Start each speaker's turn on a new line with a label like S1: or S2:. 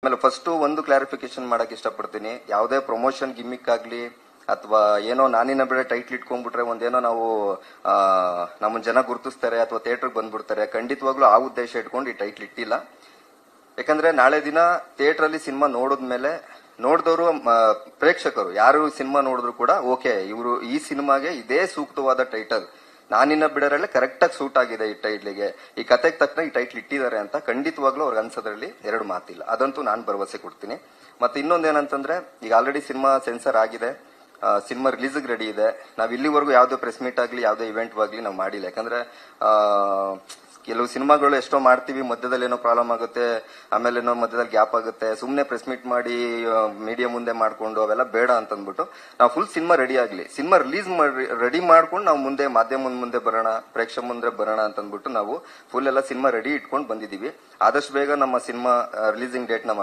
S1: ಆಮೇಲೆ ಫಸ್ಟ್ ಒಂದು ಕ್ಲಾರಿಫಿಕೇಶನ್ ಮಾಡಕ್ ಇಷ್ಟಪಡ್ತೀನಿ. ಯಾವುದೇ ಪ್ರಮೋಷನ್ ಗಿಮ್ಮಿಕ್ ಆಗ್ಲಿ ಅಥವಾ ಏನೋ ನಾನಿನ ಬೆಳೆ ಟೈಟ್ಲ್ ಇಟ್ಕೊಂಡ್ಬಿಟ್ರೆ ಒಂದೇನೋ ನಾವು ನಮ್ಮ ಜನ ಗುರುತಿಸ್ತಾರೆ ಅಥವಾ ಥಿಯೇಟರ್ಗೆ ಬಂದ್ಬಿಡ್ತಾರೆ, ಖಂಡಿತವಾಗ್ಲೂ ಆ ಉದ್ದೇಶ ಇಟ್ಕೊಂಡು ಈ ಟೈಟ್ಲ್ ಇಟ್ಟಿಲ್ಲ. ಯಾಕಂದ್ರೆ ನಾಳೆ ದಿನ ಥಿಯೇಟರ್ ಅಲ್ಲಿ ಸಿನಿಮಾ ನೋಡಿದ್ಮೇಲೆ ನೋಡಿದವರು ಪ್ರೇಕ್ಷಕರು ಯಾರು ಸಿನಿಮಾ ನೋಡಿದ್ರು ಕೂಡ ಓಕೆ ಇವರು ಈ ಸಿನಿಮಾಗೆ ಇದೇ ಸೂಕ್ತವಾದ ಟೈಟಲ್, ನಾನಿನ್ನ ಬಿಡರಲ್ಲೇ ಕರೆಕ್ಟ್ ಆಗಿ ಸೂಟ್ ಆಗಿದೆ ಈ ಟೈಟ್ಲಿಗೆ, ಈ ಕತೆಗೆ ತಕ್ಕ ಈ ಟೈಟ್ಲ್ ಇಟ್ಟಿದ್ದಾರೆ ಅಂತ ಖಂಡಿತವಾಗ್ಲೂ ಅವ್ರಿಗೆ ಅನ್ಸೋದ್ರಲ್ಲಿ ಎರಡು ಮಾತಿಲ್ಲ. ಅದಂತೂ ನಾನು ಭರವಸೆ ಕೊಡ್ತೀನಿ. ಮತ್ತೆ ಇನ್ನೊಂದೇನಂತಂದ್ರೆ ಈಗ ಆಲ್ರೆಡಿ ಸಿನಿಮಾ ಸೆನ್ಸರ್ ಆಗಿದೆ, ಸಿನಿಮಾ ರಿಲೀಸ್ಗೆ ರೆಡಿ ಇದೆ. ನಾವ್ ಇಲ್ಲಿವರೆಗೂ ಯಾವ್ದೋ ಪ್ರೆಸ್ ಮೀಟ್ ಆಗ್ಲಿ ಯಾವ್ದೋ ಇವೆಂಟ್ ಆಗ್ಲಿ ನಾವು ಮಾಡಿಲ್ಲ. ಯಾಕಂದ್ರೆ ಕೆಲವು ಸಿನಿಮಾಗಳು ಎಷ್ಟೋ ಮಾಡ್ತೀವಿ, ಮಧ್ಯದಲ್ಲಿ ಏನೋ ಪ್ರಾಬ್ಲಮ್ ಆಗುತ್ತೆ, ಆಮೇಲೆ ಏನೋ ಮಧ್ಯದಲ್ಲಿ ಗ್ಯಾಪ್ ಆಗುತ್ತೆ, ಸುಮ್ನೆ ಪ್ರೆಸ್ ಮೀಟ್ ಮಾಡಿ ಮೀಡಿಯಾ ಮುಂದೆ ಮಾಡ್ಕೊಂಡು ಅವೆಲ್ಲ ಬೇಡ ಅಂತಂದ್ಬಿಟ್ಟು ನಾವು ಫುಲ್ ಸಿನಿಮಾ ರೆಡಿ ಆಗ್ಲಿ, ಸಿನಿಮಾ ರಿಲೀಸ್ ರೆಡಿ ಮಾಡ್ಕೊಂಡು ನಾವು ಮುಂದೆ ಮಾಧ್ಯಮದ ಮುಂದೆ ಬರೋಣ, ಪ್ರೇಕ್ಷಕ ಮುಂದೆ ಬರೋಣ ಅಂತಂದ್ಬಿಟ್ಟು ನಾವು ಫುಲ್ ಎಲ್ಲ ಸಿನಿಮಾ ರೆಡಿ ಇಟ್ಕೊಂಡು ಬಂದಿದೀವಿ. ಆದಷ್ಟು ಬೇಗ ನಮ್ಮ ಸಿನಿಮಾ ರಿಲೀಸಿಂಗ್ ಡೇಟ್ ನಾವು